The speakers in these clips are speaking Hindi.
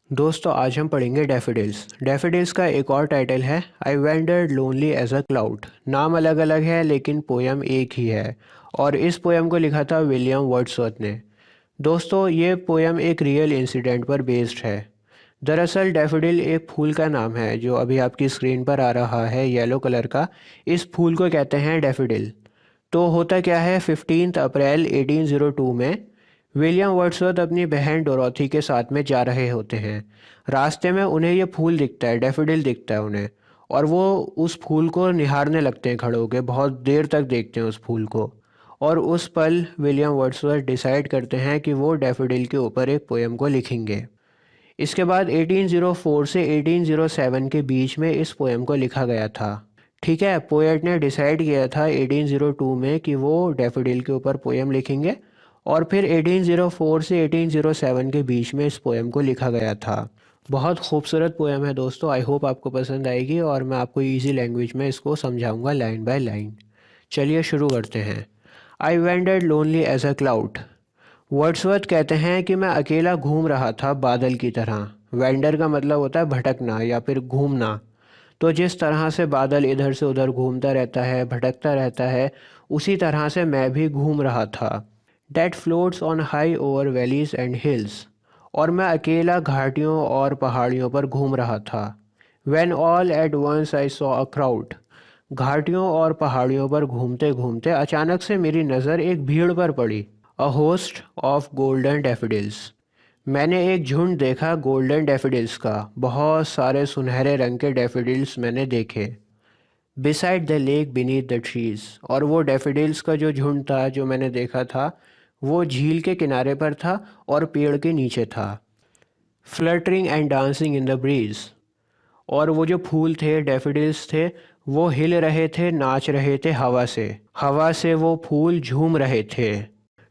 दोस्तों आज हम पढ़ेंगे डैफोडिल्स। डैफोडिल्स का एक और टाइटल है I wandered lonely as a cloud. नाम अलग अलग है लेकिन पोयम एक ही है और इस पोयम को लिखा था विलियम वर्ड्सवर्थ ने। दोस्तों ये पोयम एक रियल इंसिडेंट पर बेस्ड है। दरअसल डैफोडिल एक फूल का नाम है जो अभी आपकी स्क्रीन पर आ रहा है येलो कलर का। इस फूल को कहते हैं डैफोडिल। तो होता क्या है 15 अप्रैल 1802 में विलियम वर्ड्सवर्थ अपनी बहन डोरोथी के साथ में जा रहे होते हैं। रास्ते में उन्हें ये फूल दिखता है, डैफोडिल दिखता है उन्हें, और वो उस फूल को निहारने लगते हैं खड़े होकर, बहुत देर तक देखते हैं उस फूल को। और उस पल विलियम वर्ड्सवर्थ डिसाइड करते हैं कि वो डैफोडिल के ऊपर एक पोएम को लिखेंगे। इसके बाद 1804 से 1807 के बीच में इस पोएम को लिखा गया था। ठीक है, पोएट ने डिसाइड किया था 1802 में कि वो डैफोडिल के ऊपर पोएम लिखेंगे और फिर 1804 से 1807 के बीच में इस पोएम को लिखा गया था। बहुत खूबसूरत पोएम है दोस्तों, आई होप आपको पसंद आएगी और मैं आपको इजी लैंग्वेज में इसको समझाऊंगा लाइन बाय लाइन। चलिए शुरू करते हैं। I wandered lonely as a cloud. Wordsworth कहते हैं कि मैं अकेला घूम रहा था बादल की तरह। वेंडर का मतलब होता है भटकना या फिर घूमना। तो जिस तरह से बादल इधर से उधर घूमता रहता है, भटकता रहता है, उसी तरह से मैं भी घूम रहा था। That floats on high over valleys and hills. और मैं अकेला घाटियों और पहाड़ियों पर घूम रहा था। When all at once I saw a crowd. घाटियों और पहाड़ियों पर घूमते घूमते अचानक से मेरी नज़र एक भीड़ पर पड़ी। A host of golden daffodils. मैंने एक झुंड देखा गोल्डन डैफोडिल्स का, बहुत सारे सुनहरे रंग के डैफोडिल्स मैंने देखे। Beside the lake beneath the trees. और वो डैफोडिल्स का जो झुंड था जो मैंने देखा था वो झील के किनारे पर था और पेड़ के नीचे था। Fluttering and dancing in the breeze. और वो जो फूल थे, डैफोडिल्स थे, वो हिल रहे थे, नाच रहे थे हवा से। हवा से वो फूल झूम रहे थे।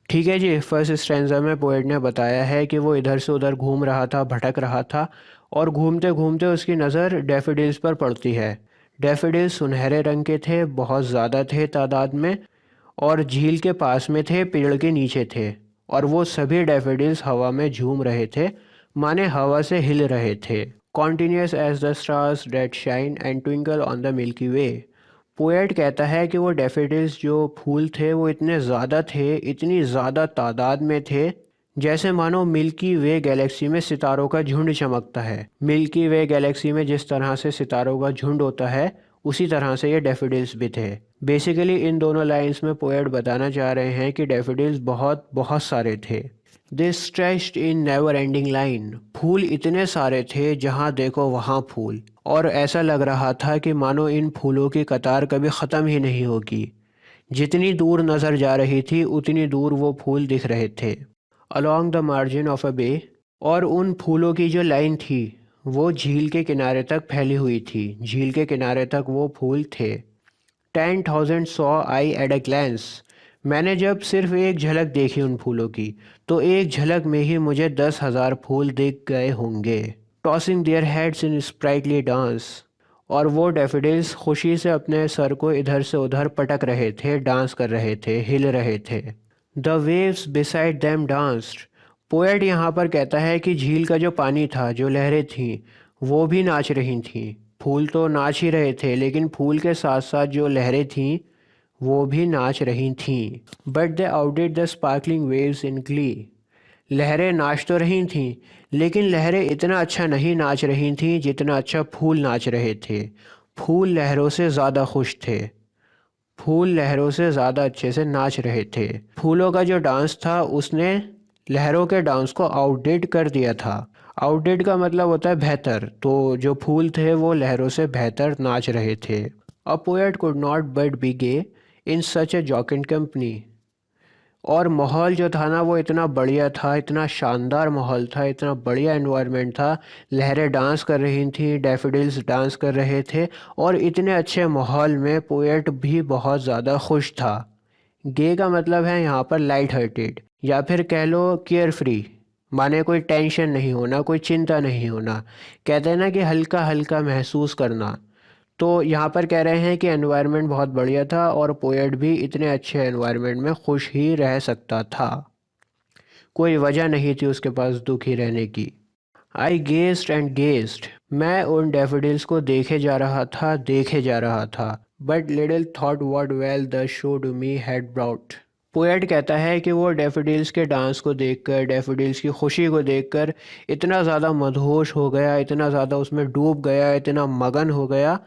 ठीक है जी, फर्स्ट स्टैंजा में पोएट ने बताया है कि वो इधर से उधर घूम रहा था, भटक रहा था, और घूमते घूमते उसकी नज़र डैफोडिल्स पर पड़ती है। डैफोडिल्स सुनहरे रंग के थे, बहुत ज़्यादा थे तादाद में, और झील के पास में थे, पेड़ के नीचे थे। और वो सभी डैफोडिल्स हवा में झूम रहे थे, माने हवा से हिल रहे थे। Continuous as the stars that shine and twinkle on the Milky Way. Poet कहता है कि वो डैफोडिल्स जो फूल थे वो इतने ज़्यादा थे, इतनी ज़्यादा तादाद में थे, जैसे मानो मिल्की वे गैलेक्सी में सितारों का झुंड चमकता है। मिल्की वे गैलेक्सी में जिस तरह से सितारों का झुंड होता है उसी तरह से ये डैफोडिल्स भी थे। बेसिकली इन दोनों लाइंस में पोएट बताना चाह रहे हैं कि डैफोडिल्स बहुत बहुत सारे थे। This stretched in never ending line. फूल इतने सारे थे जहाँ देखो वहाँ फूल, और ऐसा लग रहा था कि मानो इन फूलों की कतार कभी ख़त्म ही नहीं होगी। जितनी दूर नज़र जा रही थी उतनी दूर वो फूल दिख रहे थे। Along the margin of a bay. और उन फूलों की जो लाइन थी वो झील के किनारे तक फैली हुई थी, झील के किनारे तक वो फूल थे। 10,000 saw I at a glance. मैंने जब सिर्फ एक झलक देखी उन फूलों की तो एक झलक में ही मुझे 10,000 फूल दिख गए होंगे। Tossing their heads in sprightly dance. और वो डैफोडिल्स खुशी से अपने सर को इधर से उधर पटक रहे थे, डांस कर रहे थे, हिल रहे थे। The waves beside them danced. Poet यहाँ पर कहता है कि झील का जो पानी था, जो लहरें थीं, वो भी नाच रही थीं। फूल तो नाच ही रहे थे लेकिन फूल के साथ साथ जो लहरें थीं वो भी नाच रही थीं। But they outdid the sparkling waves in glee. लहरें नाच तो रही थीं लेकिन लहरें इतना अच्छा नहीं नाच रही थीं जितना अच्छा फूल नाच रहे थे। फूल लहरों से ज़्यादा खुश थे, फूल लहरों से ज़्यादा अच्छे से नाच रहे थे। फूलों का जो डांस था उसने लहरों के डांस को आउटडिड कर दिया था। आउटडिड का मतलब होता है बेहतर, तो जो फूल थे वो लहरों से बेहतर नाच रहे थे। A poet could not but be gay in such a jocund company. और माहौल जो था ना वो इतना बढ़िया था, इतना शानदार माहौल था, इतना बढ़िया एनवायरनमेंट था। लहरें डांस कर रही थीं, डैफोडिल्स डांस कर रहे थे, और इतने अच्छे माहौल में पोएट भी बहुत ज़्यादा खुश था। गे का मतलब है यहाँ पर लाइट हार्टेड, या फिर कह लो केयर फ्री, माने कोई टेंशन नहीं होना, कोई चिंता नहीं होना। कहते हैं ना कि हल्का हल्का महसूस करना। तो यहाँ पर कह रहे हैं कि एनवायरनमेंट बहुत बढ़िया था और पोएट भी इतने अच्छे एनवायरनमेंट में खुश ही रह सकता था। कोई वजह नहीं थी उसके पास दुखी रहने की। आई गेस्ड एंड गेस्ड, मैं उन डैफोडिल्स को देखे जा रहा था, but little thought what wealth the show to me had brought. Poet कहता है कि वो डैफोडिल्स के डांस को देखकर, डैफोडिल्स की खुशी को देखकर इतना ज़्यादा मदहोश हो गया, इतना ज़्यादा उसमें डूब गया, इतना मगन हो गया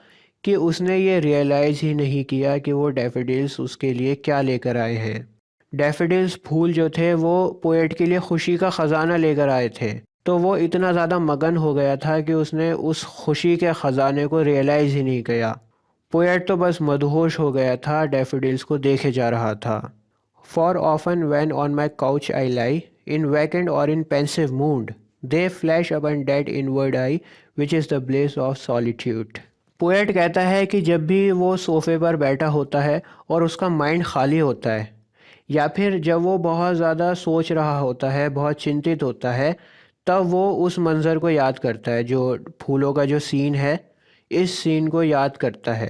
कि उसने ये रियलाइज़ ही नहीं किया कि वो डैफोडिल्स उसके लिए क्या लेकर आए हैं। डैफोडिल्स फूल जो थे वो पोएट के लिए खुशी का ख़जाना लेकर आए थे। तो वो इतना ज़्यादा मगन हो गया था कि उसने उस खुशी के ख़जाने को रियलाइज़ ही नहीं किया। पोएट तो बस मदहोश हो गया था, डैफोडिल्स को देखे जा रहा था। For often when on my couch I lie, in vacant or in pensive mood, they flash upon that inward eye, which is the bliss of solitude. Poet कहता है कि जब भी वो सोफ़े पर बैठा होता है और उसका माइंड खाली होता है, या फिर जब वो बहुत ज़्यादा सोच रहा होता है, बहुत चिंतित होता है, तब वो उस मंज़र को याद करता है, जो फूलों का जो सीन है, इस सीन को याद करता है।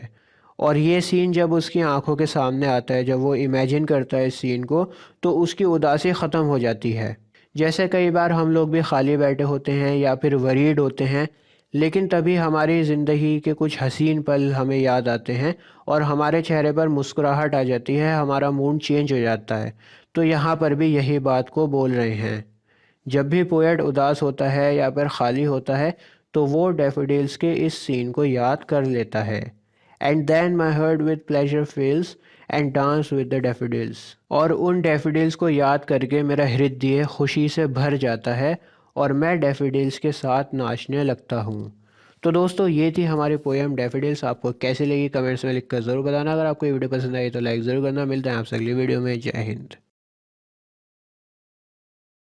और ये सीन जब उसकी आंखों के सामने आता है, जब वो इमेजिन करता है इस सीन को, तो उसकी उदासी ख़त्म हो जाती है। जैसे कई बार हम लोग भी खाली बैठे होते हैं या फिर वरीड होते हैं, लेकिन तभी हमारी ज़िंदगी के कुछ हसीन पल हमें याद आते हैं और हमारे चेहरे पर मुस्कुराहट आ जाती है, हमारा मूड चेंज हो जाता है। तो यहाँ पर भी यही बात को बोल रहे हैं। जब भी पोएट उदास होता है या फिर खाली होता है, तो वो डैफोडिल्स के इस सीन को याद कर लेता है। And then my heart with pleasure feels and dance with the daffodils, और उन डैफोडिल्स को याद करके मेरा हृदय खुशी से भर जाता है और मैं डैफोडिल्स के साथ नाचने लगता हूँ। तो दोस्तों, ये थी हमारी पोएम डैफोडिल्स। आपको कैसी लगी कमेंट्स में लिखकर ज़रूर बताना। अगर आपको ये वीडियो पसंद आई तो लाइक ज़रूर करना। मिलते हैं आपसे अगली वीडियो में। जय हिंद।